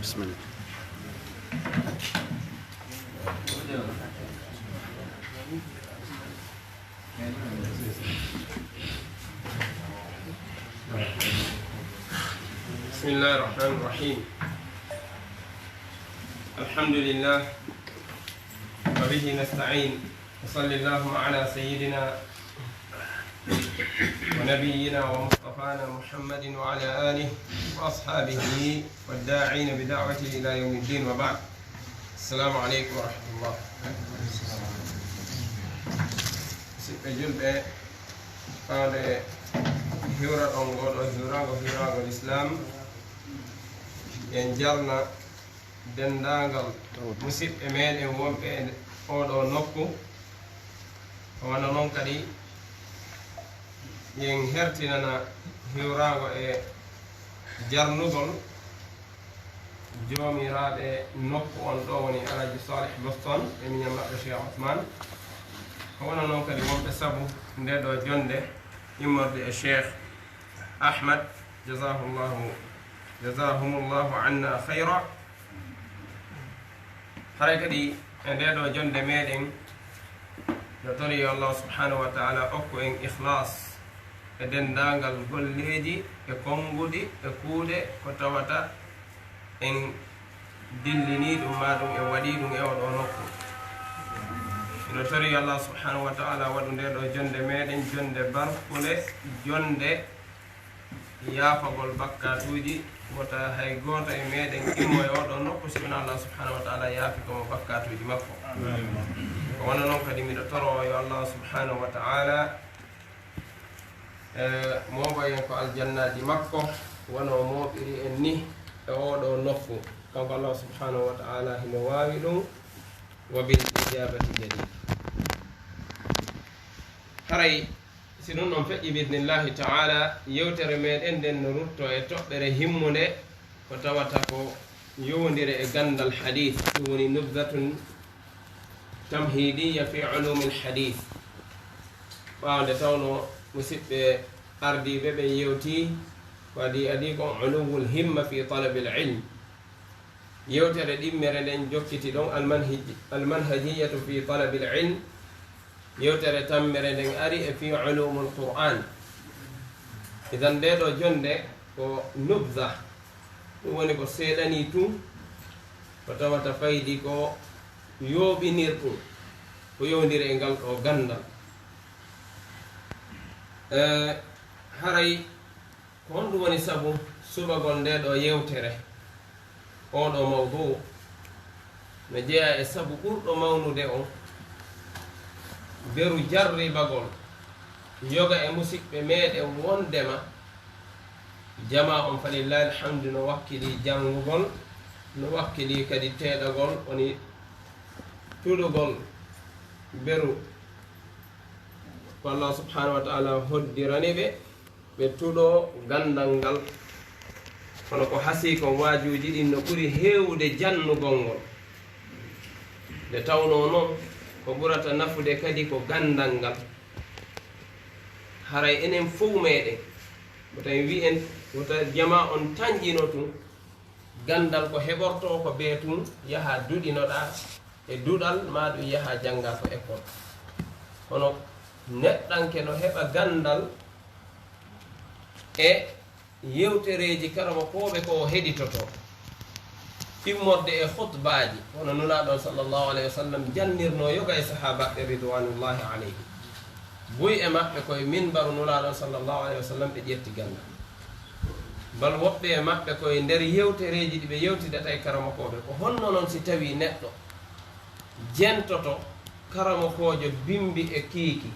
بسم الله. بسم الله الرحمن الرحيم. الحمد لله وبه نستعين، وصلى اللهم على سيدنا ونبينا ومصطفانا محمد وعلى آله وأصحابه والداعين بدعوته إلى يوم الدين، وبعد. السلام عليكم ورحمة الله. julɓe fawde hiwra ɗon ngoɗo hirago l'islam en jarna dendagal musidɓe meɗen wonɓe oɗo nokku. wona noon kadi yen hertinana hiwrago e jarnugol jomiraɓe nokku on ɗo woni alaji Salih Boston e miñam maɓɓe Cheikh Ousmane. wona noon kadi wonɓe sabu nde ɗo jonde immorde e Cheikh Ahmad jazahumullahu anna khayra. haray kadi e nde ɗo jonde meɗen no tori Allah subhanahu wa ta'ala okku en ikhlas e dendagal golleji e konguɗi e kuuɗe ko tawata en dillini ɗum ma ɗum e waɗi ɗum e oɗo nokku. no tori Allah subhanahu wa ta'ala waɗu nde ɗo jonde meɗen jonde barkude, jonde yaafagol bakkatuji. wota hay goto e meɗen immo e oɗo nokku si wona Allah subhanahu wa ta'ala yaafi komo bakkatuji makko. ko wona noon kadi miɗo toro yo Allah subhanahu wa ta'ala moɓoyen ko aljannaji makko wono moɓiri en ni e oɗo nokku. kanko Allah subhanahu wa ta'ala himo wawi ɗum wa bil ijabati jadid. haray si ɗum ɗon feƴƴi bisnillahi ta'ala yewtere meɗen nden no rutto e toɓɓere himmude ko tawata ko yowdire e gandal hadith. ɗum woni nubdatun tamhidiya fi ulumi lhadith. ɓawde tawno musidɓe ardiɓe ɓe yewti wadi adi ko uluwul himma fi talabil ilm. yewtere ɗimmere nden jokkiti ɗon almanhajiyatu fi talabil ilm. yewtere tammere nden ari e fi ulumul qur'an. idan nde ɗo jonde ko nubza, ɗum woni ko seeɗani tun ko tawata faydi ko yooɓinir ɗum ko yowdiri e ngal ɗo gandal. haray ko honɗum woni sabu subagol nde ɗo yewtere oɗo mawdu no jeeya e sabu ɓurɗo mawnude on beru jarribagol yoga e musidɓe meɗen wondema jama on falillahi alhamdu no wakkili jangugol, no wakkili kadi teɗagol, woni tuɗugol beru ko Allah subhanahu wa ta'ala hoddirani ɓe tuɗo gandal ngal. kono ko hasi ko wajuji ɗin no ɓuri hewde jannugol ngol. nde tawno noon ko ɓurata nafude kadi ko gandal ngal. haray enen fof meɗen wota wi en wota jama on tañƴino tun gandal ko heɓorto ko be tun yaha duɗinoɗa e duɗal ma ɗum yaha janga ko école. kono neɗɗanke no heɓa gandal e yewtereji karama koɓe ko heɗitoto immorde e khutbaji. hono nulaɗon sallllahu alayhi wa sallam jannirno yoga e sahabaɓe ridwanullahi alayhim. buy e maɓɓe koye minbaru nulaɗon sallllahu alayhi wa sallam ɓe ƴetti gandal. bal woɓɓe e maɓɓe koye nder yewtereji ɗi ɓe yewtidata e karamakoɓe ko honno noon si tawi neɗɗo jentoto karamakojo bimbi e kiiki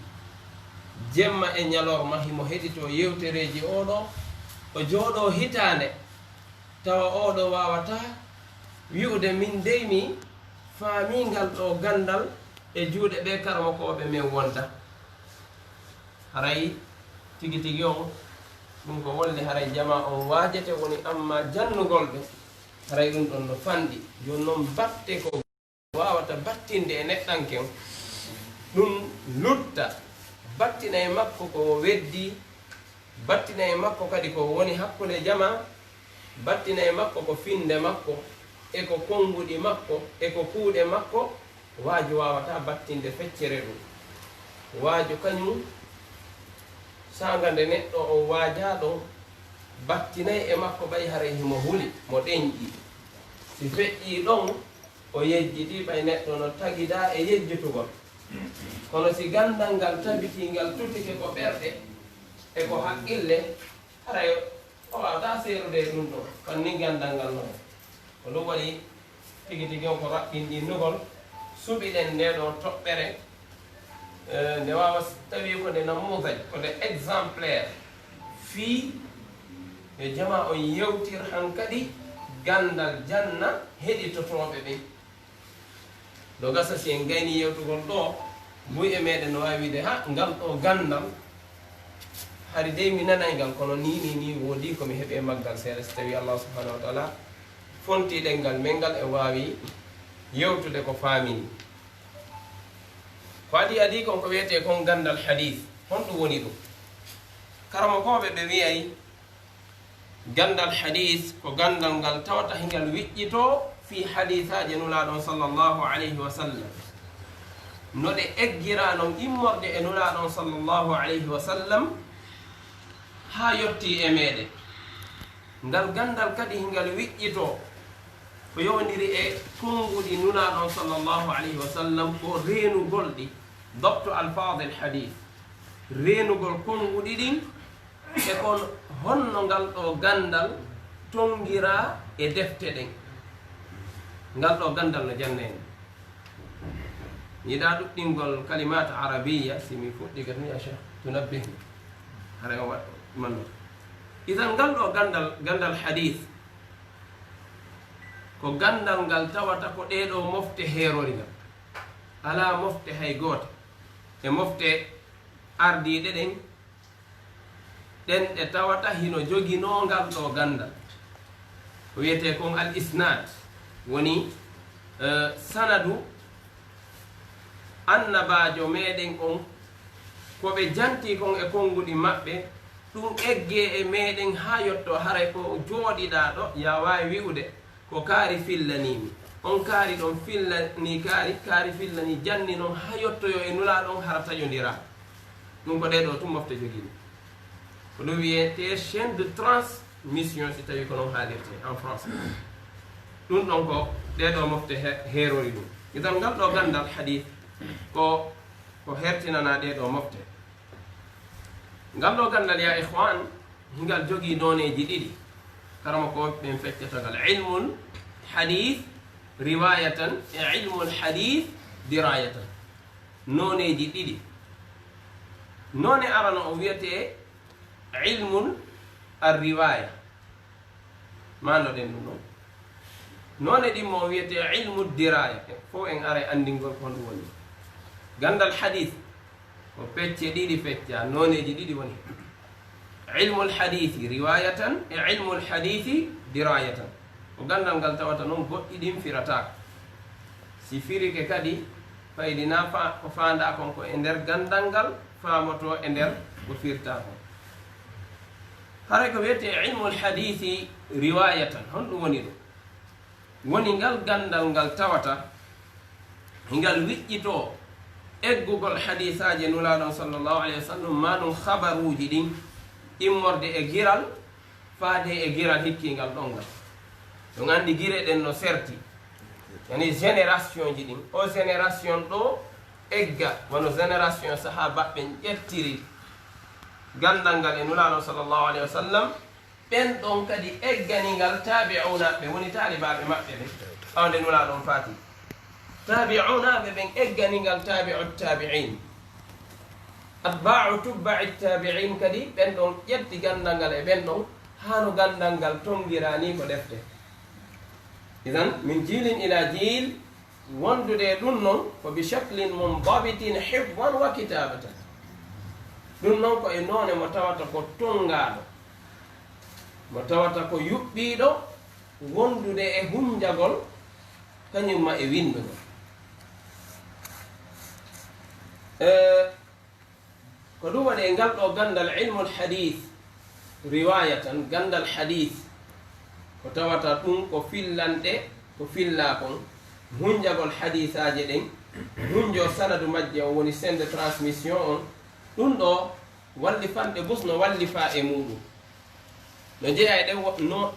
jemma e ñalorma himo heɗito yewtereji oɗo o jooɗo hitande tawa oɗo wawata wi'ude min dey mi faamingal ɗo gandal e juuɗe ɓe karamakoɓe men wonta. haray tigi tigi on ɗum ko wolde haray jama on wajete woni amma jannugol ɓe haray ɗum ɗon no fanɗi. joni noon batte ko wawata battinde e neɗɗanke on ɗum lutta battina e makko ko weddi, battina e makko kadi ko woni hakkude jama, battina e makko ko finde makko eko konguɗi makko eko kuuɗe makko waaju wawata battinde feccere ɗum waaju kañum sanga nde neɗɗo o waajaɗo battinayi e makko ɓay haray himo huli mo ɗeñƴi si feƴƴi ɗon o yejjiti ɓay neɗɗo no tagida e yejjutugol kono si gandal ngal tabitingal tutike ko ɓerɗe e ko haqqille haray o wawata seerude ɗum ɗo kon ni gandal ngal noon ko ɗum waɗi tigi tigi on ko raɓɓinɗinnugol suɓiɗen nde ɗo toɓɓere nde wawa tawi ko nde namudaj ko nde exemplaire fii e jama on yewtir han kadi gandal janna heɗitotoɓe ɓe do gasa si en gayni yewtugol ɗo buy e meɗen no wawi wide ha ngal ɗo gandal hari dey mi nanay ngal kono ni woodi komi heeɓe maggal seeɗa so tawi allah subhanahu wa taala fontiɗel ngal men ngal e wawi yewtude ko faamini ko adi kon ko wiyete kon gandal hadith honɗum woni ɗum karama koɓe ɓe wiyay gandal hadith ko gandal ngal tawata hingal wiƴƴito fi hadithaji nulaɗon sallllahu alayhi wa sallam no ɗe eggira non immorde e nulaɗon sallllahu alayhi wa sallam ha yetti e meɗen ngal gandal kadi hingal wiƴƴito ko yowdiri e konguɗi nulaɗon sallllahu alayhi wa sallam ko renugol ɗi dobto alfadel hadith renugol konguɗi ɗin e kon honno ngal ɗo gandal tongira e defte ɗen ngal ɗo gandal no jannene yiɗa ɗuɗɗingol kalimat arabiya simi fuɗɗi gatni a cheikh tunabbihni hara o manno idan ngal ɗo gandal hadith ko gandal ngal tawata ko ɗeɗo mofte heerorigal ala mofte hay goote e mofte ardiɗe ɗen ɗe tawata hino jogino ngal ɗo gandal ko wiyete kon al isnad woni sanadu annabajo meɗen on koɓe janti kon e konguɗi maɓɓe ɗum egge e meɗen ha yotto haray ko jooɗiɗa ɗo ya wawi wi'ude ko kaari fillanimi on kaari ɗon fillani kaari fillani janni noon ha yottoyo e nula ɗon hara taƴodira ɗum ko ɗeɗo tum mofte jogini ko ɗum wiyete chaine de transmission si tawi ko noon haalirte en français ɗum ɗon ko ɗeɗo mofte heerori ɗum idan ngal ɗo gandal hadith ko hertinana ɗeɗo mofte ngal ɗo gandal ya ihwan hingal jogii noneji ɗiɗi karama ko ɓen feccatagal ilmul hadith riwayatan e ilmul hadith dirayatan noneji ɗiɗi none arano o wiyete ilmul arriwaya manoɗen ɗum noon none ɗimmo o wiyete ilmul diraya fof en ara andingol ko ɗum woni gandal hadith ko pecce ɗiɗi fecca noneji ɗiɗi woni ilmul hadithi riwayatan e ilmul hadithi dirayatan ko gandal ngal tawata noon goɗɗi ɗin firatako si firike kadi faydina ko fanda kon ko e nder gandal ngal famoto e nder ko firta kon haray ko wiyete ilmul hadithi riwayatan honɗum woni ɗum woni ngal gandal ngal tawata ngal wiƴƴito eggugol hadisaji nulaɗon sallllahu alayhi wa sallam ma ɗum habaruji ɗin immorde e giral faade e giral hikkingal ɗon ngal ɗum andi gire ɗen no serti yani génération ji ɗin o génération ɗo egga wono génération sahabaɓe ƴettiri gandal ngal e nulaɗon sallllahu alayhi wa sallam ɓen ɗon kadi egganigal tabi'unaɓe woni talibaɓe maɓɓe ɓe ɓawde nulaɗon faati tabi'unaɓe ɓen egganigal tabi'u tabi'in atba'u tubba'i tabi'in kadi ɓen ɗon ƴetti gandal ngal e ɓen ɗon hano gandal ngal tongirani ko defte idan min jilin ila jil wondude ɗum noon ko bi shaklin mundabitin hifdan wa kitabatan ɗum noon ko e noone mo tawata ko tongaɗo mo tawata ko yuɓɓiɗo wondude e hunjagol kañumma e windugol ko ɗum waɗi e ngal ɗo gandal ilmul hadith riwayatan gandal hadith ko tawata ɗum ko fillanɗe ko filla kon hunjagol hadisaji ɗen hunjo sanadu majje o woni sende transmission on ɗum ɗo walli fanɗe bus no wallifa e muɗum no jeeya ɗe no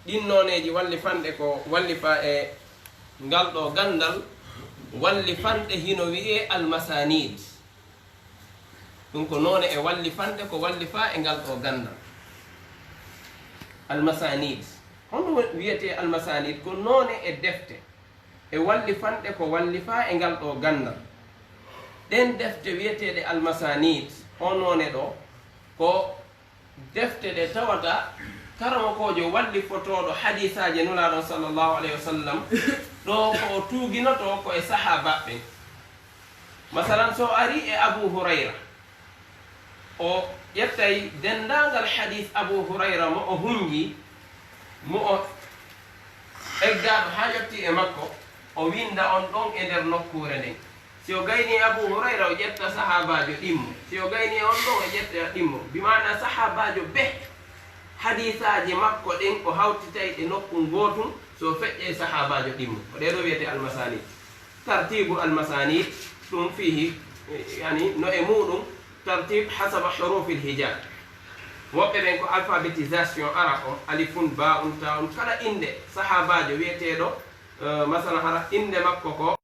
ɗin noneji walli fanɗe ko wallifa e ngal ɗo gandal walli fanɗe hino wiye almasanid ɗum ko noone e walli fanɗe ko wallifa e ngal ɗo gandal almasanid hono wiyete almasanid ko noone e defte e walli fanɗe ko wallifa e ngal ɗo gandal ɗen defte wiyeteɗe almasanid on noone ɗo ko defte ɗe tawata karamakojo walli fotoɗo hadisaji nulaɗon sallllahu alayhi wa sallam ɗo ko tuuginoto ko e sahabaɓe masalan so ari e abou hurayra o ƴettay dendagal hadis abou hurayra mo o hunji mo o eggaɗo ha ƴetti e makko o winda on ɗon e nder nokkure nden si o gayni abou hurayra o ƴetta sahabajo ɗimmo si o gayni on ɗon o ƴetta ɗimmo bimana sahabajo be hadisaji makko ɗen o hawtitay ɗe nokku gotum so feƴƴe sahabajo ɗimmo ko ɗeɗo wiyete almasanid tartibu almasanid ɗum fihi yani no e muɗum tartib hasaba hurufi lhijab woɓɓe ɓen ko alphabétisation arabe on alifun ba un ta un kala inde sahabajo wiyeteɗo masalan hara inde makko ko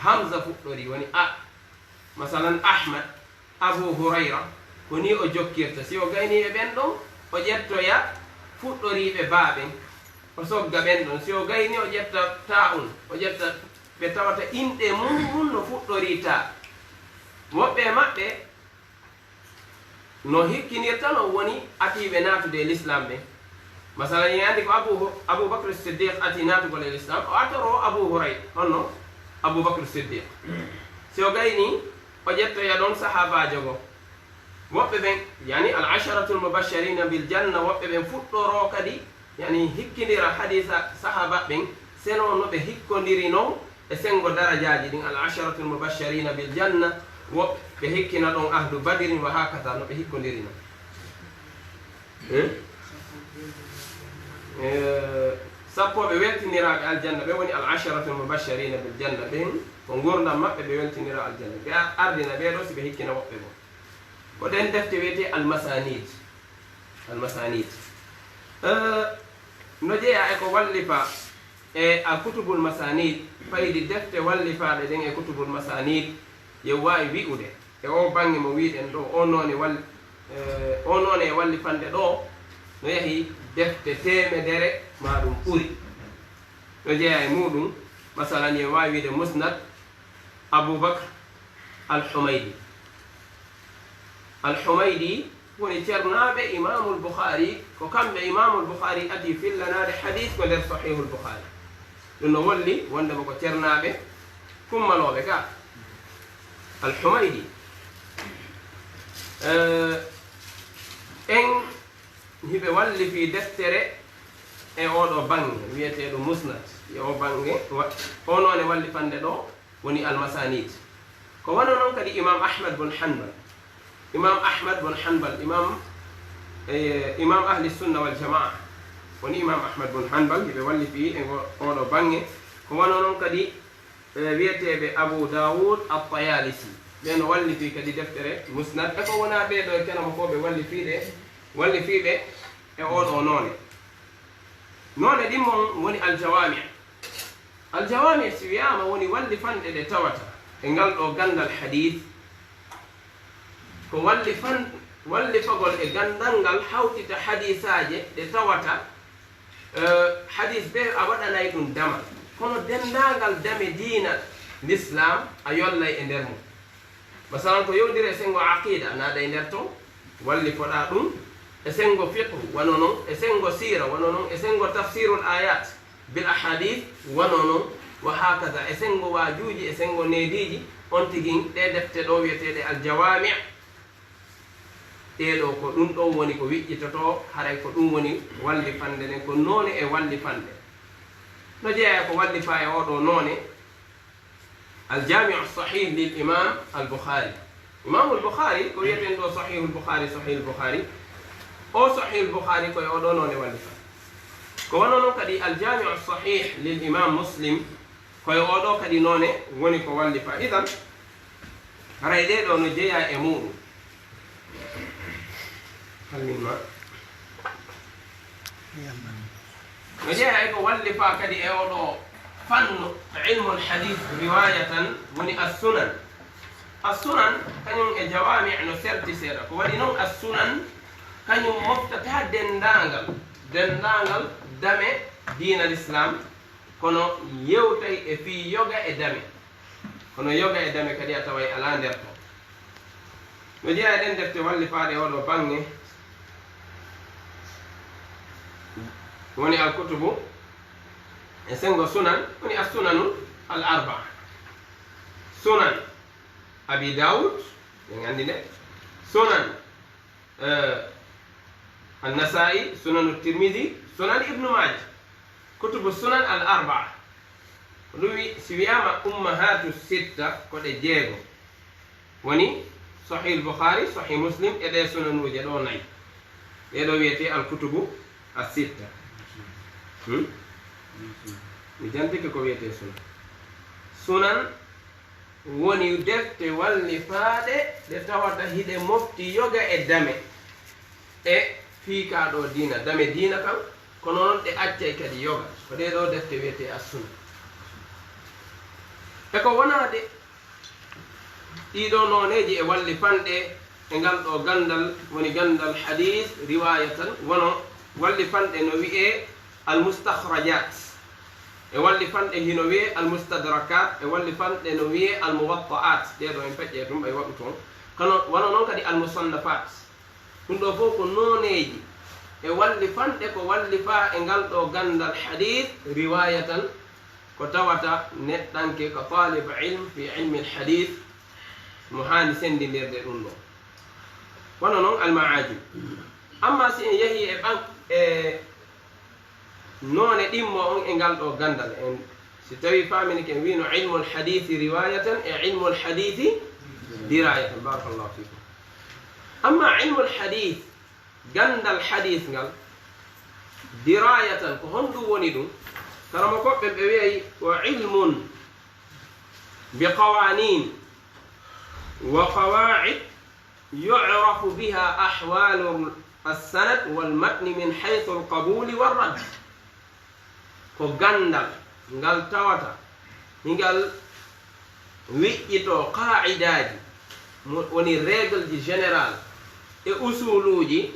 hamza fuɗɗori woni a masalan ahmad abou hurayra ko ni o jokkirta si o gayni e ɓen ɗon o ƴettoya fuɗɗoriɓe baaɓen o sogga ɓen ɗon si o gayni o ƴetta ta un o ƴetta ɓe tawata inɗe mum no fuɗɗori ta woɓɓe maɓɓe no hikkinirta no woni atiɓe natude e l'islam ɓe masalan yandi ko aboubacre siddiq ati natugol e l'islam o atoro abou hurayra honno aboubacre siddiq si o gayni o ƴettoya ɗon sahabajo go woɓɓe ɓen yani al asharatul mubashirina bil janna woɓɓe ɓen fuɗɗoro kadi yani hikkidira hadisa sahaba ɓen seno no ɓe hikkodiri noon e sengo darajaji ɗin al asharatul mubashirina bil janna woɓɓe ɓe hikkina ɗon ahdu badirin wa hakata no ɓe hikkodiri noon sappoɓe weltiniraɓe aljanna ɓe woni al asharatul mubashirina bil janna ɓen ko gurdam maɓɓe ɓe weltinira aljanna ɓe ardina ɓeɗo si ɓe hikkina woɓɓe bo ko ɗen defte wiyete almasanid almasanid no jeeya e ko wallifa e a kutubul masanid fayidi defte wallifaɗe ɗen e kutubul masanid yo wawi wi'ude e o bange mo wiɗen ɗo o noone o noone e wallifande ɗo no yeehi defte temedere ma ɗum ɓuuri no jeeya e muɗum masalan yo wawi wiide musnad aboubacre alhumaydi alhumaydi woni ceernaɓe imamul boukhari ko kamɓe imamul boukhari adi fillanade hadis ko nder sahihul boukhari ɗum no wolli wondemo ko ceernaɓe kummanoɓe ka alhumaydi en hiɓe wallifi deftere e oɗo bange wiyeteɗo musnad e o bange o noone wallifande ɗo woni almasanid ko wano noon kadi imam ahmad bun hanbal imam ahmad bun hanbal imam ahli sunna wal jamaa woni imam ahmad bun hanbal hiɓe wallifi e oɗo bange ko wano noon kadi wiyeteɓe abou daoud at-tayalisi ɓen wallifi kadi deftere musnad e ko wona ɓeɗo e kenamo fo ɓe wallifiɓe e oɗo noone ɗimmon woni aljawami aljawami si wiyama woni wallifanɗe ɗe tawata e ngal ɗo gandal hadith ko wallifagol e gandal ngal hawtita hadisaje ɗe tawata hadis ɓe a waɗanay ɗum dama kono dendagal dame diina l'islam a yollay e nder mum masalan ko yewdiri e sengo aqida naɗa e nder ton wallifoɗa ɗum e sengo fiqhu wano noon e sengo sira wano noon e sengo tafsirul ayat bil ahadith wano noon wa hakaza e sengo wajuji e sengo nediji on tigin ɗe defte ɗo wiyeteɗe aljawami ɗeɗo ko ɗum ɗon woni ko wiƴƴitoto haray ko ɗum woni wallifande nden ko noone e wallifande no jeeya ko wallifa e oɗo noone aljamiu sahih lil imam al-bukhari imamul bukhari ko wiyeten ɗo sahihul bukhari o sahihul bukhari koye oɗo noone wallifa كونون كدي الجامع الصحيح للإمام مسلم كيودو كدي نوني وني كو والي فإذا رايدي دو نجيا امور هل من ما نجيا ايكو والي فكدي اودو فن علم الحديث رواية وني السنن السنن كانوا جوامع نسرت سيرك ولنون السنن كانوا مفتتح دندانغال دمي دين الإسلام كانوا يوتي في يوغا دمي كانوا يوغا دمي كدي أتوي على ندرتو نجي أدين دفتي واللي فاري ولو بانغي وني الكتب يسنغو سنن وني السنن الأربعة سنن أبي داود يعني عندنا سنن النسائي سنن الترمذي سنن ابن ماجه كتب السنن الأربعة روي سوياما أمهات الستة كود جيغو وني صحيح البخاري صحيح مسلم إذا سنن وجدوا ناي إذا ويتي الكتب الستة نجانتك كو ويتي سنن woni defte wallifaade de tawata hide mofti yoga e dame e fiikaɗo diina dame diina kam kono noon ɗe accay kadi yoga ko ɗe ɗo defte wiyete assuna e ko wonade ɗiɗo noneji e wallifanɗe e ngal ɗo gandal woni gandal hadis riwayatan wono wallifanɗe no wiye almustakhrajat e wallifanɗe hino wiye almustadrakat e wallifanɗe no wiye almuwatta'at ɗeɗo en feƴƴe tum ɓay waɗu toon kono wono noon kadi almusannafat ɗum ɗo fof ko noneji e wallifanɗe ko wallifa e ngal ɗo gandal hadith riwayatan ko tawata neɗɗanke ko talib ilm fi ilmi alhadith mo hani sendindirde ɗum ɗo wono noon almaajim amma si en yeehi e ɓan e none ɗimmo on e ngal ɗo gandal en si tawi famini ken wino ilmu alhadithi riwayatan e ilmu alhadithi dirayatan barakallahu fikum amma ilmu alhadith gandal hadith ngal dirayatan ko honɗum woni ɗum karama koɓɓe ɓe wiyayi wa ilmun bi qawanin wa qawa'id yu'rafu biha ahwalu السند والمتن من حيث القبول والرد ko gandal ngal tawata ngal wiƴƴito qa'idaji woni règle ji général e usuluji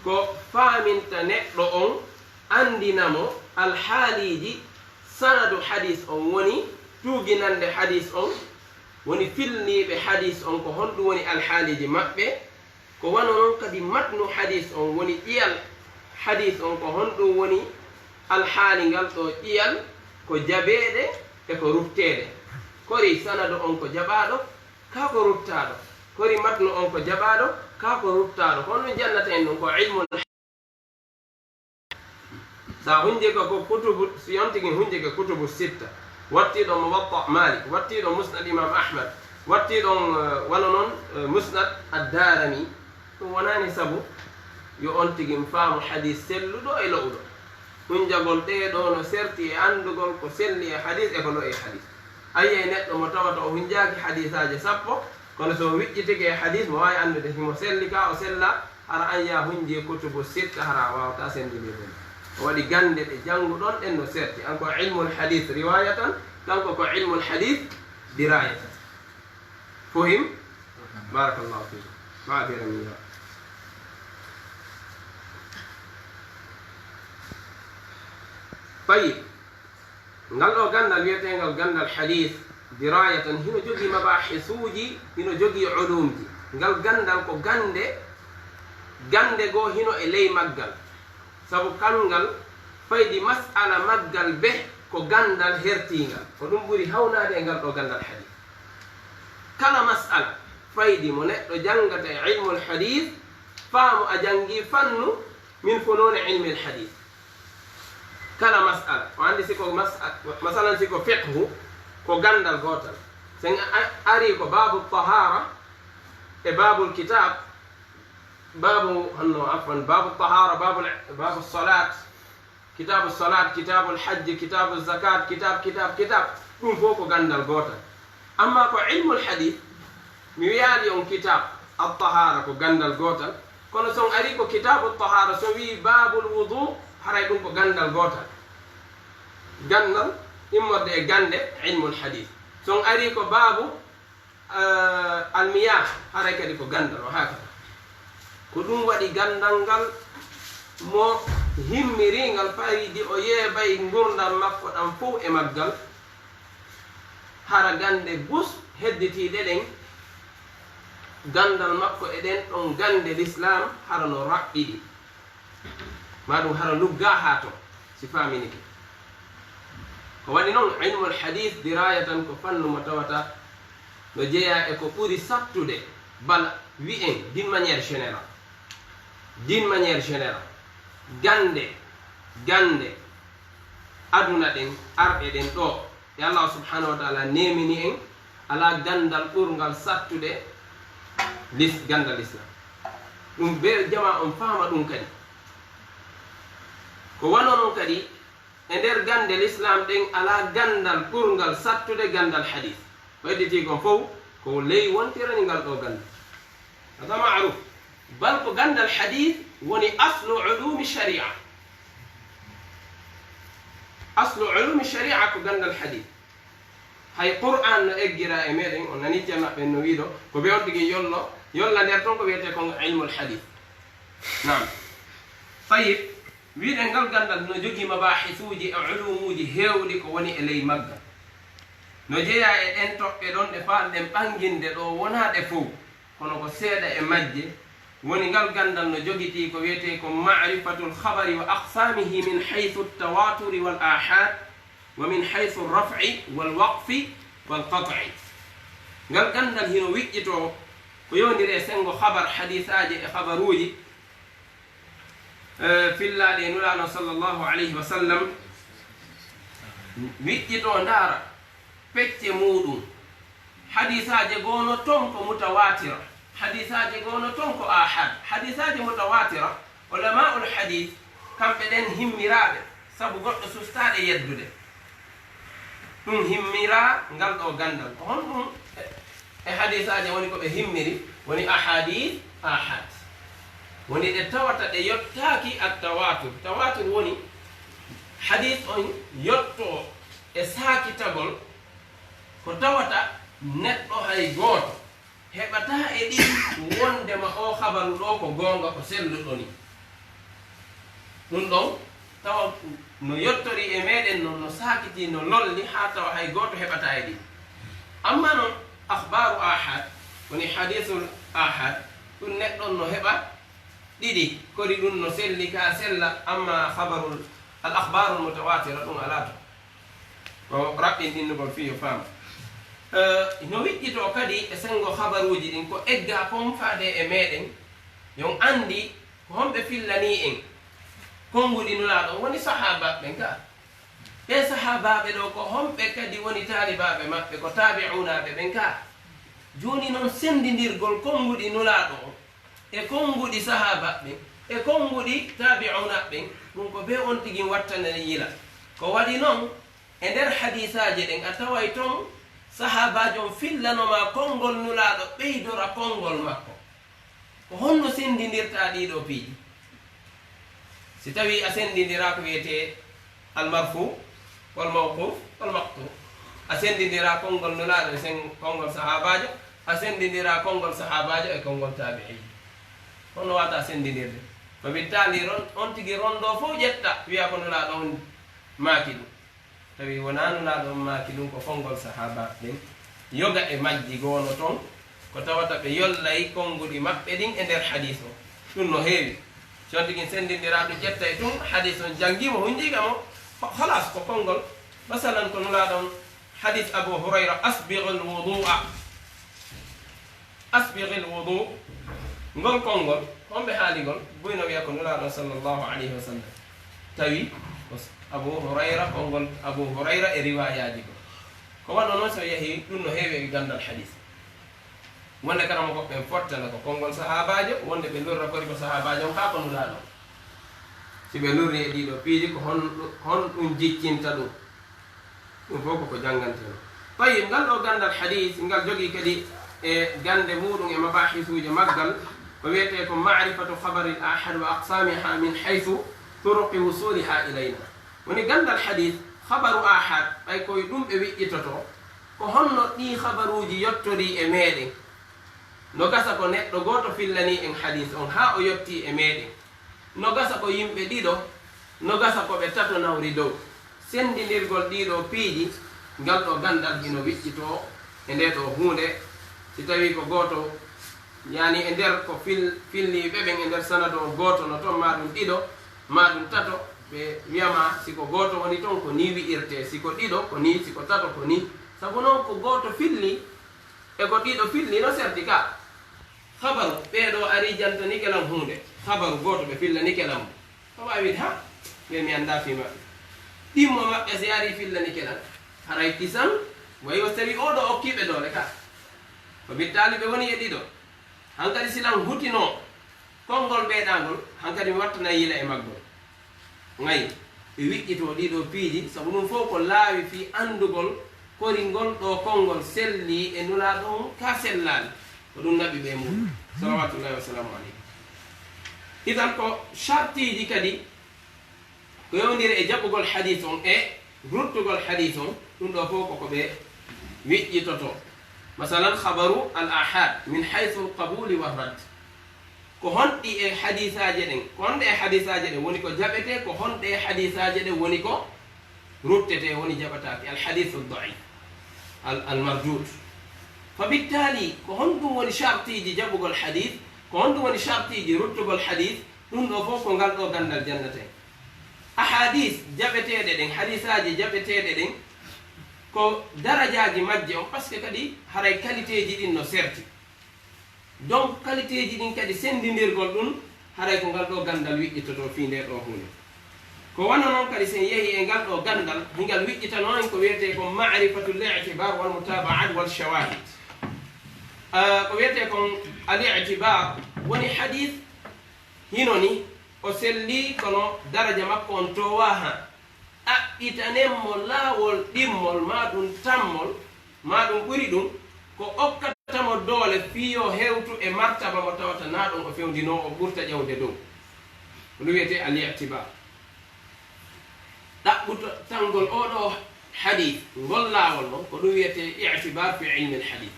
ko faaminta neɗɗo on andinamo alhaaliji sanadu hadis on woni tuuginande hadis on woni filniɓe hadis on ko honɗum woni alhaaliji maɓɓe ko wano noon kadi matnu hadis on woni ƴiyal hadis on ko honɗum woni alhaali ngal ɗo ƴiyal ko jabeɗe e ko rufteɗe kori sanadu on ko jaɓaɗo ka ko ruftaɗo kori matnu on ko jaɓaɗo ka ko ruftaɗo kono ɗum jannata en ɗum ko ilmu sa hunje ko kutubu si yontigi hunje ko kutubu sitta wattiɗo muwatta malik wattiɗo musnad imam ahmad wattiɗon wano noon musnad addarami ɗum wonani saabu yo on tigi faamu hadis selluɗo e lowɗo ɗum jagol ɗeɗo no serti e andugol ko selli e hadis e ko lo e hadis ayiye neɗɗo mo tawata o hunjaki hadisaji sappo kono so wiƴƴitike e hadis mo wawi andude himo selli ka o sella hara an ya hunji kutubu sitta hara wawata sendidirɗum o waɗi gande ɗe jannguɗon ɗen no serti an ko ilmul hadis riwayatan kanko ko ilmul hadis dirayatan فهم بارك الله فيكم معذرة منها طيب قال له قلنا اليتين قلنا الحديث دراية هنا جوجي مباحثوجي هنا جوجي علومجي قال قلنا كو قند جو هنا إلي مقل سبو كان فايدي مسألة مقل به كو قند الهرتينغال ونبوري هونا دي قال له قلنا الحديث كلا مسألة فايدي منك جنگة علم الحديث فهم أجنجي فن من فنون علم الحديث كلا مسألة وعندي سيكو مثلا سيكو فقه كو غندل غوتل سن أريكو باب الطهارة باب الكتاب باب عفوا باب الطهارة باب الصلاة kitabu salat, kitabu hajj, kitabu zakat, kitab ɗum fof ko gandal gotal. amma ko ilmul hadith mi wiyaali on kitab at-tahara ko gandal gotal, kono son ari ko kitabu at-tahara so wi babul wudu haray ɗum ko gandal gotal, gandal immorde e gande ilmul hadith. son ari ko babu almiyah haray kadi ko gandal o hakata. ko ɗum waɗi gandal ngal mo himmiringal fayidi o yeebay gurdam makko ɗam fof e maggal, hara gande bus hedditiɗe ɗen gandal makko e ɗen ɗon gande l'islam hara no raɓɓiɗi, maɗum hara lugga ha to si faminike. ko waɗi noon ilmul hadith dirayatan ko fannu mo tawata no jeeya e ko ɓuri sattude bal wi'en d'une manière générale gande aduna ɗen arɓe ɗen ɗo e Allah subhanahu wa ta'ala nemini en ala gandal ɓurgal sattude gandal islam. ɗum be jama on faama ɗum kadi ko wano noon kadi e nder gande l'islam ɗen ala gandal ɓurgal sattude gandal hadith. ko hedditi kon fof ko ley wontirani ngal ɗo gandal hada ma'ruf. bal ko gandal hadith woni aslu ulumi sharia, aslu ulumi sharia ko gandal hadith. hay qur'an no eggira e meɗen on nani jama ɓen no wiiɗo ko ɓe on tigi yolla nder ton ko wiyete kon ilmul hadith. nam tayib wiɗen ngal gandal no jogii mabahisuji e ulumuji heewɗi ko woni e ley maggal, no jeeya e ɗen toɓɓe ɗon ɗe faalɗen ɓanginde ɗo wonaɗe fof, kono ko seeɗa e majje woni ngal gandal no jogiti ko wiyete ko ma'rifatul khabari wa aqsamihi min haythu at-tawaturi wal ahad wa min haythu ar-raf'i wal waqfi wal qat'i. ngal gandal hino wiƴƴito ko yondiri e sengo khabar hadisaji e khabaruji fillaɗe nulaɗo sallllahu alayhi wa sallam, wiƴƴito ndaara pecce muɗum. hadisaje gono ton ko mutawatira, hadisaje gono ton ko ahad. hadisaje mutawatira ulamaul hadith kamɓe ɗen himmiraɓe sabu goɗɗo sustaɗe yeddude ɗum himmira ngal ɗo gandal. ko hon ɗum e hadisaje woni koɓe himmiri woni ahadith ahad, woni ɗe tawata ɗe yottaki at-tawatur. tawatur woni hadith on yotto e sakitagol ko tawata neɗɗo hay gooto heɓata e ɗiɗi wondema o habaru ɗo ko gonga ko selluɗo ni. ɗum ɗon tawa no yottori e meɗen noon no sakiti no lolli ha tawa hay gooto heɓata e ɗiɗi. amma noon akhbaru ahad woni hadithul ahad ɗum neɗɗon no heɓa ɗiɗi kori ɗum no selli ka sella. amma habarul al akhbarul mutawatira ɗum ala to ko raɓɓin ɗinnugol fiyo faama. no wiƴƴito kadi e sengo habaruji ɗin ko egga kon faade e meɗen yon andi ko homɓe fillani en konguɗi nulaɗo woni sahaba ɓen ka. ɓe sahabaɓe ɗo ko homɓe kadi woni talibaɓe maɓɓe ko tabi'unaɓe ɓen ka. joni noon sendidirgol konguɗi nulaɗo o e konguɗi sahaba ɓen e konguɗi tabi'una ɓen ɗum ko be on tigi wattanani yila. ko waɗi noon e nder hadisaje ɗen a taway ton sahabajo on fillanoma konngol nulaɗo ɓeydora konngol makko. ko honno sendidirta ɗiɗo piiji? si tawi a sendidira ko wiyete almarfu wal mawquf wal maqtu, a sendidira konngol nulaɗo e sen konngol sahabajo, a sendidira konngol sahabajo e konngol tabi'i. honno wata sendidirde? ko bittali on tigi rondo fof ƴetta wiya ko nulaɗo on maaki ɗum, tawi wona nulaɗo on maaki ɗum ko konngol sahaba ɗin yoga e majji gono ton ko tawata ɓe yollay konnguɗi maɓɓe ɗin e nder hadis o. ɗum no heewi so tigi sendindiraɗo ƴetta e ɗum hadis on janngimo hunjiga mo halas ko konngol. masalan ko nulaɗo on hadis abu hurayra asbighil wudu ngol konngol homɓe haaligol boyno wiya ko nulaɗo sallllahu alayhi wa sallam, tawi abu hurayra konngol abu hurayra e riwayaji go. ko waɗno noon so yeehi ɗum no heewi e gandal hadis. wonde karama koɓɓen fottana ko konngol sahabajo, wonde ɓe lorra kori ko sahabajo on ha ko nulaɗo. siɓe lurri e ɗiɗo piiji ko hon ɗum jiccinta ɗum ɗum fof koko jannganteno tayib ngal ɗo gandal hadis ngal jogii kadi e gande muɗum e mabahisuji maggal ko wiyete ko marifatu khabari l ahad wa aqsamiha min haythu turuqi wusuliha ilayna woni gandal hadis khabaru ahad ɓay koye ɗum ɓe wiƴƴitoto ko honno ɗi khabaruji yottori e meɗen no gasa ko neɗɗo goto fillani en hadis on ha o yetti e meɗen no gasa ko yimɓe ɗiɗo no gasa ko ɓe tato nawri dow sendidirgol ɗiɗo piiji ngal ɗo gandal hino wiƴƴito e nde ɗo hunde si tawi ko goto yani e nder ko filliɓe ɓen e nder sanado o goto no toon maɗum ɗiɗo maɗum tato ɓe wiyama siko goto woni toon ko ni wi'irte siko ɗiɗo ko ni siko tato ko ni sabu noon ko goto filli e ko ɗiɗo filli no serti ka habaru ɓeɗo ari jantanikelam hunde habaru goto ɓe fillanikelam mo ko wawide ha ɓe mi anda fi maɓɓe ɗimmo maɓɓe si ari fillanikelam haray kisan wayi o tawi oɗo okkiɓe dole ka ko bittali ɓe woni e ɗiɗo hankadi silan hutino konngol ɓeeɗangol hankadi mi wattana yila e maggol ngayi ɓe wiƴƴito ɗiɗo piiji sabu ɗum fof ko laawi fi andugol kori ngol ɗo konngol selli e nula ɗon ka sellali ko ɗum naɓi ɓe mum salawatullahi wasalamu aleykum idan ko chartiji kadi ko yewdiri e jaɓɓugol hadis on e ruttugol hadis on ɗum ɗo fof koko ɓe wiƴƴitoto masalan khabaru al ahad min haythu al qabuli wa rad ko honɗi e hadisaje ɗen ko honɗe e hadisaje ɗen woni ko jaɓete ko honɗe e hadisaje ɗen woni ko ruttete woni jaɓataki al hadithu daif al mardud fa bittali ko honɗum woni chartiji jaɓugol hadis ko honɗum woni chartiji ruttugol hadis ɗum ɗo fof ko ngal ɗo gandal jannate ahadis jaɓeteɗe ɗen hadisaji jaɓeteɗe ɗen ko darajaji majje on par ce que kadi haray qualité ji ɗin no serti donc qualité ji ɗin kadi sendidirgol ɗum haray ko ngal ɗo gandal wiƴƴitoto fi nde ɗo hunde ko wonno noon kadi sen yeehi e ngal ɗo gandal hingal wiƴƴitano en ko wiyete ko marifatu l'itibar wal mutabaat wal shawahid ko wiyete kon al itibar woni hadis hinoni o selli kono daraja makko on towa ha ɗaɓɓitanenmo laawol ɗimmol ma ɗum tammol ma ɗum ɓuri ɗum ko okkatamo doole fiyo hewtu e martaba mo tawata na ɗon o fewndino o ɓurta ƴewde dow ko ɗum wiyete al itibar ɗaɓɓutangol oɗo hadis ngol laawol noon ko ɗum wiyete itibar fi ilmi l hadis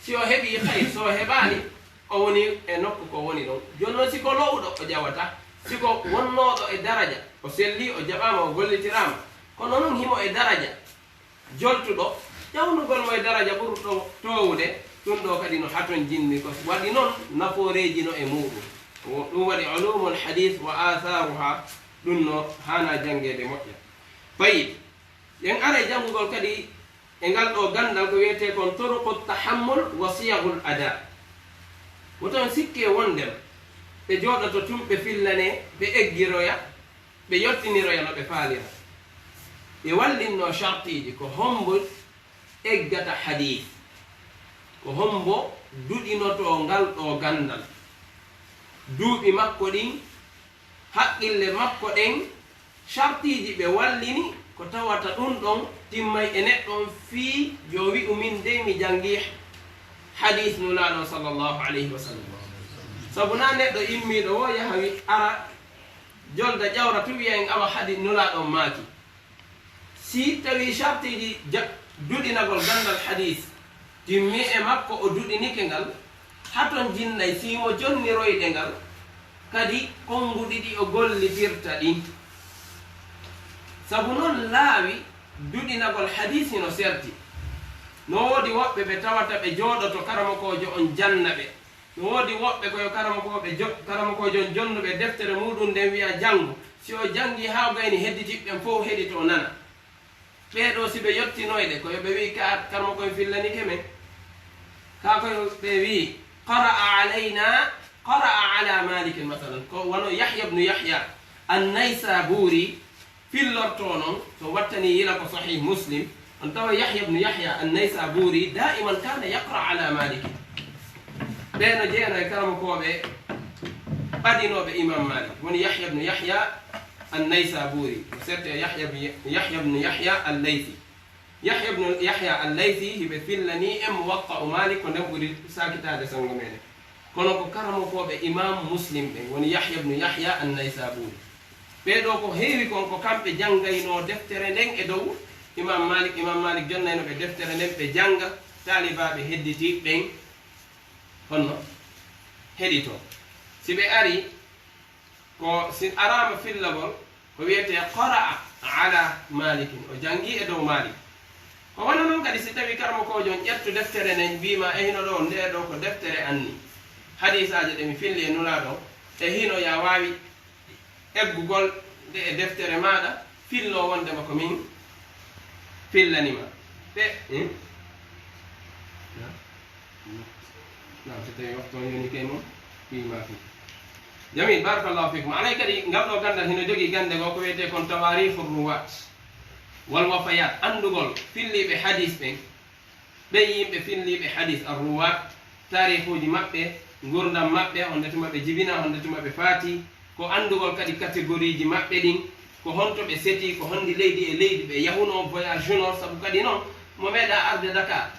si o heɓi hayr so heɓani o woni e nokku ko woni ɗon joni noon siko lowɗo o ƴawata siko wonnoɗo e daraja o selli o jaɓama o gollitirama kono noon himo e daraja joltuɗo ƴawnugol mo e daraja ɓurɗo towude ɗum ɗo kadi no haton jinni ko waɗi noon nafooreji no e muɗum ɗum waɗi ulumul hadith wa atharuha ɗum no hana jangede moƴƴa fayid yen ara e janngugol kadi e ngal ɗo gandal ko wiyete kon turuqu tahammul wa siyahul ada woton sikke wondem ɓe jooɗoto tum ɓe fillane ɓe eggiroya ɓe yottiniroya no ɓe faalira ɓe wallinno chartiji ko hombo eggata hadith ko hombo duɗinoto ngal ɗo gandal duuɓi makko ɗin haqqille makko ɗen chartiji ɓe wallini ko tawata ɗum ɗon timmay e neɗɗon fii jo wi'u min de mi jangi hadith nulaɗo sallllahu alayhi wa sallam sabu na neɗɗo immiɗo wo yaha wi ara jolda ƴawra tu wiya en awa hadi nulaɗon maaki si tawi chartiji duɗinagol gandal hadith timmi e makko o duɗinike ngal haton jinnay simo jonniroyɗe ngal kadi konnguɗi ɗi o gollitirta ɗin sabu noon laawi duɗinagol hadith no serti no woodi woɓɓe ɓe tawata ɓe jooɗoto karamakojo on janna ɓe no woodi woɓɓe koyo karamakojo on jonnuɓe deftere muɗum nden wiya janngu si o jangi ha gayni hedditiɓɓen fof heɗito nana ɓeɗo si ɓe yottinoyɗe koyo ɓe wi ka karamakoye fillanike men ka koyo ɓe wi qara'a ala malikin masalan ko wono yahya bnu yahya annaysaburi fillorto noon so wattani yila ko sahih muslim on tawa yahya bnu yahya annaysaburi da'iman kana yaqra ala maliki ɓeeno jeeno e karamakoɓe ɓadinoɓe imam malik woni yahya bnu yahya النيسابوري سرت يحيى بن يحيى الليثي يحيى بن يحيى الليثي بفلني موقع مالك ونبغي ساكتا دسنغمene kono ko karamo foɓe imam muslim ɓe woni yahya ibnu yahya annaysaburi ɓeɗo ko heewi kon ko kamɓe janngayno deftere nden e dow imam malik jonnayno ɓe deftere nden ɓe jannga talibaɓe hedditi ɓen honno heɗito si ɓe ari ko si arama fillagol ko wiyete qara'a ala malikin o jangi e dow malik ko wona noon kadi si tawi karamo ko jon ƴettu deftere nden mbima e hino ɗo nde ɗo ko deftere anni hadisaje ɗe mi filli e nulaɗo e hino ya wawi eggugol nde e deftere maɗa fillo wondema ko min fillanima ɓe nam so tawi waktu on yoni kay moom fima fi jamil barakallahu fikum alay kadi ngal ɗo gandal hino jogui gande go ko wiyete kon tawarifu ruwat wal wafayat andugol filliɓe hadis ɓen ɓe yimɓe filliɓe hadis ar ruwat tarihuji maɓɓe gurdam maɓɓe on dati maɓɓe jibina on dati maɓɓe faati ko andugol kadi catégorie ji maɓɓe ɗin ko honto ɓe seti ko hondi leydi e leydi ɓe yahuno voyage junor sabu kadi noon mo meeɗa arde dakar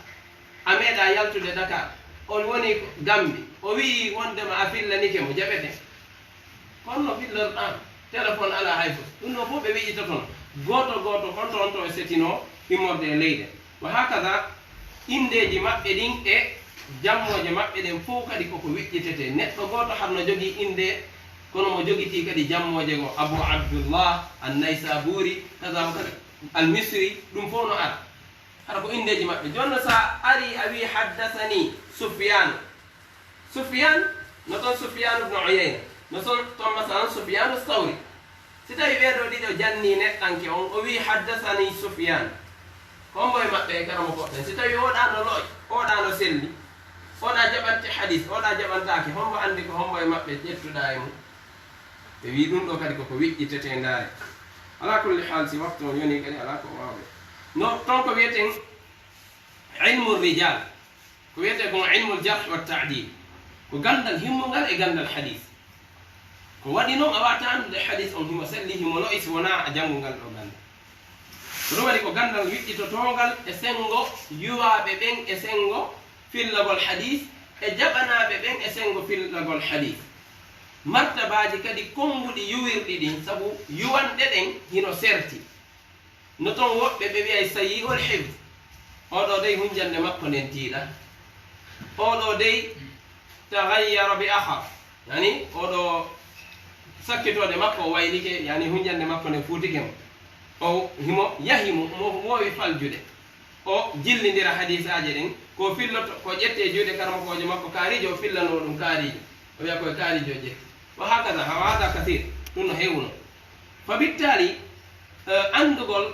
a meeɗa yaltude dakar on woni gambi o wi wondema a fillanike mo jaɓete konno fillorɗan téléphone ala hay fof ɗum no fof ɓe wiƴitatono goto honto honto ɓe setino immorde e leyde wa hakaza indeji maɓɓe ɗin e jammoje maɓɓe ɗen fof kadi koko wiƴƴitete neɗɗo goto harno jogui inde kono mo joguiti kadi jammoje go abou abdullah annaysaburi kaza kadi almisri ɗum fof no ara hara ko indeji maɓɓe jonno sa ari a wi haddathani sufyan no toon sufyan ibnu uyayna no toon masalan sufyan thawri si tawi ɓeeɗo ɗiɗo janni neɗɗanke on o wi haddathani sufyan hombo e maɓɓe e karamo goɗɗen si tawi oɗano looƴ oɗano selli oɗa jaɓante hadis oɗa jaɓantake hombo andi ko hombo e maɓɓe ƴettuɗa e mum ɓe wi ɗum ɗo kadi koko wiƴƴitete ndaare ala kulli hal si waktu on yoni kadi ala ko wawɓe no toon ko wiyeten ilmu rijal ko wiyete kon ilmu ljarh wa tadil ko gandal himmungal e gandal hadis ko waɗi noon a wata andude hadis on himo selli himo lo'i si wona a janngungal ɗo gandal ko ɗum waɗi ko gandal wiƴƴitotogal e sengo yuwaɓe ɓen e sengo fillagol hadis e jaɓanaɓe ɓen e sengo fillagol hadis martabaji kadi konnguɗi yuwirɗi ɗin sabu yuwanɗe ɗen hino serti no toon woɓɓe ɓe wiyay sayi ol hifd oɗo dey hunjande makko nden tiiɗa oɗo dey tagayyara bi ahar yani oɗo sakkitode makko o waylike yani hunjande makko nde fuutike mo o himo yahimo mo wowi faljude o jillidira hadisaji ɗen ko filloto ko ƴette juuɗe karamakojo makko kaarijo o fillano ɗum kaarijo o wiya koye kaarijo ƴetti wa hakaza hawada kathir ɗum no hewno fa bittali andugol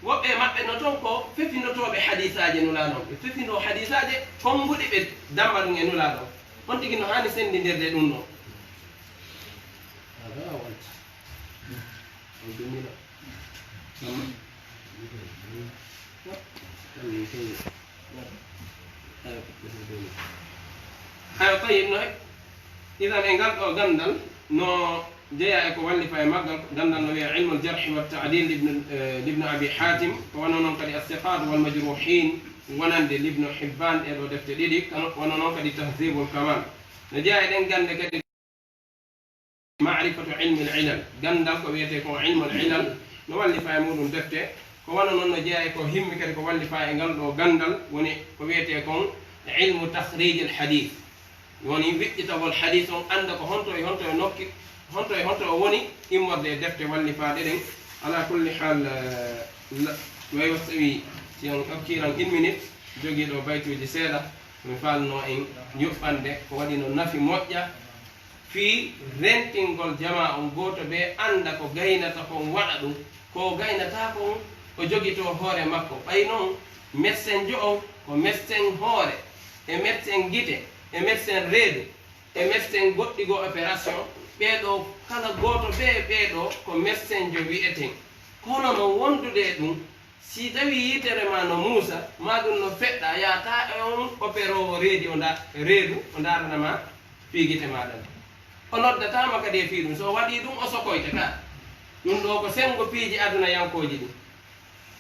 woɓɓe maɓɓe no toon ko fefinotoɓe hadisaji nulaɗon ɓe fefino hadisaji konnguɗi ɓe damma ɗum e nulaɗon on tigi no hani sendidirde ɗum ɗo ayo tayib no idan e ngal ɗo gandal no jeeya e ko wallifa e maggal gandal no wiya ilmu ljarhi wa tadil libne abi hatim ko wano noon kadi assiqat walmajruhin wonande libne hibban e ɗo defte ɗiɗi wono noon kadi tahdibul kamal no jeeya e ɗen gande kadi marifatu ilmi lilal gandal ko wiyete ko ilmu lilal no wallifa e muɗum defte ko wano noon no jeeya e ko himmi kadi ko wallifa e ngal ɗo gandal woni ko wiyete kon ilmu tahrij alhadith woni wiƴƴitagol hadis on anda ko honto e honto e nokki honto e honto o woni immorde e defte wallifaɗe ɗen ala kulli hal way tawi si on okkiran 1 minute jogiiɗo baytuji seeɗa mi falno en yuɓɓande ko waɗi no nafi moƴƴa fii rentingol jama on gooto ɓe anda ko gaynata kon waɗa ɗum ko gaynata kon o jogito hoore makko ɓay noon médecin jo on ko médecin hoore e médecin guite e médecin reedu e médecin goɗɗi go opération ɓeeɗo kala gooto ɓeeɗo ko médecin jo wiyeten kono no wondude ɗum si tawi yitere ma no muusa ma ɗum no feɗɗa yata e on opéro o reedu o daranama piigite maɗa o noddatama kadi e fii ɗum so waɗi ɗum o sokoyte ka ɗum ɗo ko sengo piiji aduna yankoji ɗi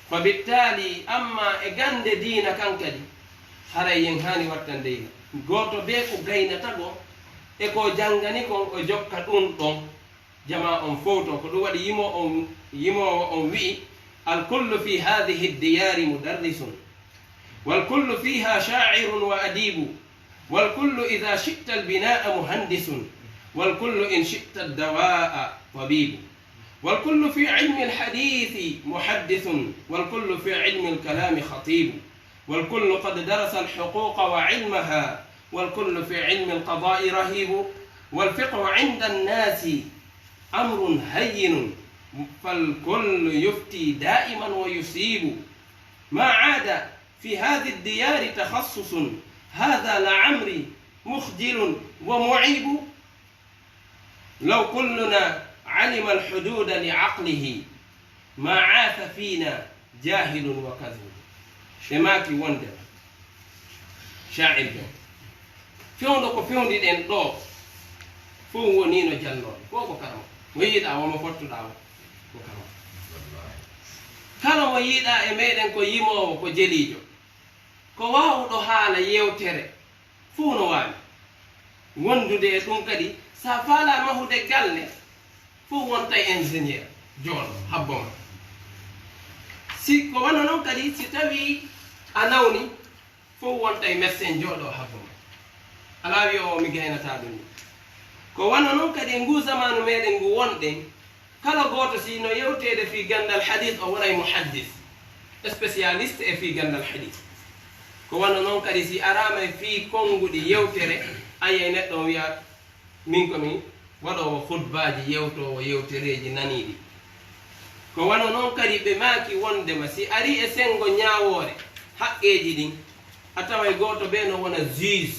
fa bittali amma e gande diina kan kadi haray yen hani wattandeyna goto be ko gaynata go e ko jangani kon o jokka ɗum ɗon jama on fowto ko ɗum waɗi yimowo on wi'i alkullu fi hadihi ddiyari mudarrisun والكل فيها شاعر وأديب والكل إذا شئت البناء مهندس والكل إن شئت الدواء طبيب والكل في علم الحديث محدث والكل في علم الكلام خطيب والكل قد درس الحقوق وعلمها والكل في علم القضاء رهيب والفقه عند الناس أمر هين فالكل يفتي دائما ويصيب ما عاد في هذه الديار تخصص هذا لعمري مخجل ومعيب لو كلنا علم الحدود لعقله ما عاث فينا جاهل وكذب شماكي وندر شاعر بن فيوندو فيوندي دين دو فو ونينو جالنو كوكو كرام ويدا وما فتو داو كرام kala mo yiɗa e meɗen ko yimowo ko jeliijo ko wawɗo haala yewtere fuu no wawi wondude e ɗum kadi sa faala mahude galle fuu wonta ingénieur jooɗo habboma si ko wana noon kadi si tawi a nawni fuu wonta e médecin jooɗo habboma ala wi o mi gaynata ɗum ni ko wana noon kadi ngu zamanu meɗen ngu wonɗen kala goto si no yewtede fi gandal hadith o wonay muhaddis spécialiste e fi gandal hadith ko wana noon kadi si arama fi konguɗi yewtere ayey neɗɗo o wiya min komi waɗowo khutbaji yewtowo yewtereji naniɗi ko wana noon kadi ɓe maaki wondema si ari e sengo ñawore haqqeji ɗin a taway goto ɓe no wona juge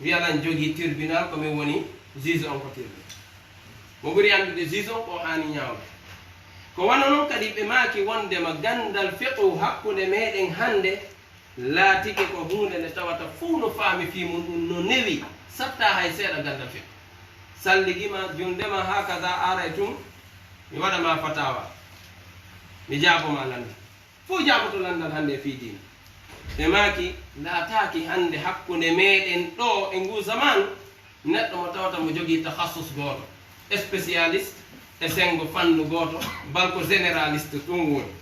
wiyalan jogui tribunal komin woni juge on ko tribunal mo ɓuri andude juge on ko hani ñawde ko wana noon kadi ɓe maaki wondema gandal fiqhu hakkude meɗen hande laatike ko hunde nde tawata fuu no faami fi mum ɗum no newi satta hay seeɗa gandal fiqhu salligima jundema hakaza aray tum mi waɗama fatawa mi jaaboma landal fuu jaaboto landal hande e fi dina ɓe maaki laataki hande hakkude meɗen ɗo e ngu zamanu neɗɗo mo tawata mo jogii tahassus gooto spécialiste e sengo fannu gooto balko généraliste ɗum woni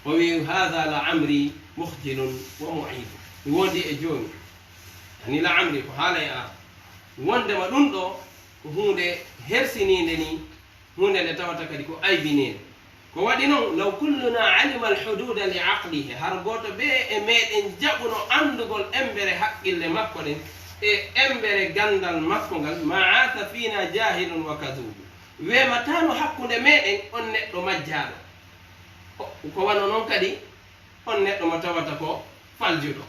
o wi hada la amri mukhjilun wa muidu mi wondi e jooni ani la amri ko haala e ar wondema ɗum ɗo ko hunde hersininde ni hunde nde tawata kadi ko aybinede ko waɗi noon law kulluna alima alhududa li aqlihi har goto ɓe e meɗen jaɓuno andugol embere haqqille makko ɗen e embere gandal makko ngal ma aata fina jahilun wa kadubu wematano hakkude meɗen on neɗɗo majjaɗo ko wano noon kadi on neɗɗo mo tawata ko faljuɗo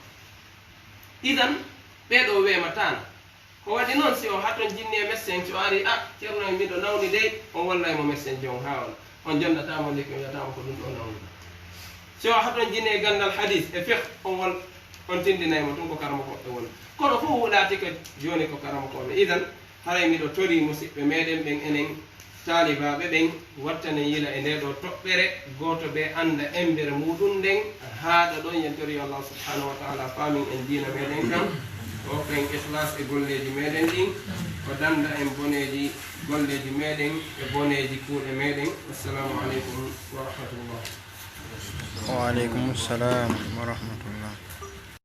idan ɓeɗo wematano ko waɗi noon si o haton jinni e médecin so ari a ceerno miɗo nawni dey on wallay mo médecin jon hawala on jondatamo lekki o wiyatama ko ɗum ɗo nawni si o haton jinni e gandal hadis e fiqh on tindinaymo ɗum ko karama koɓe woni kono fof wuɗati ko joni ko karama koɓe idan haray miɗo tori musidɓe meɗen ɓen enen talibaɓe ɓen wattane yila e nde ɗo toɓɓere goto ɓe anda embere muɗum nden haaɗa ɗon yentori allah subhanahu wa taala famin en dina meɗen kam o ɓen ihlas e golleji meɗen ɗin o danda en boneji golleji meɗen e boneji kuuɗe meɗen assalamu aleykum wa rahmatullah wa aleykum salam wa rahmatullah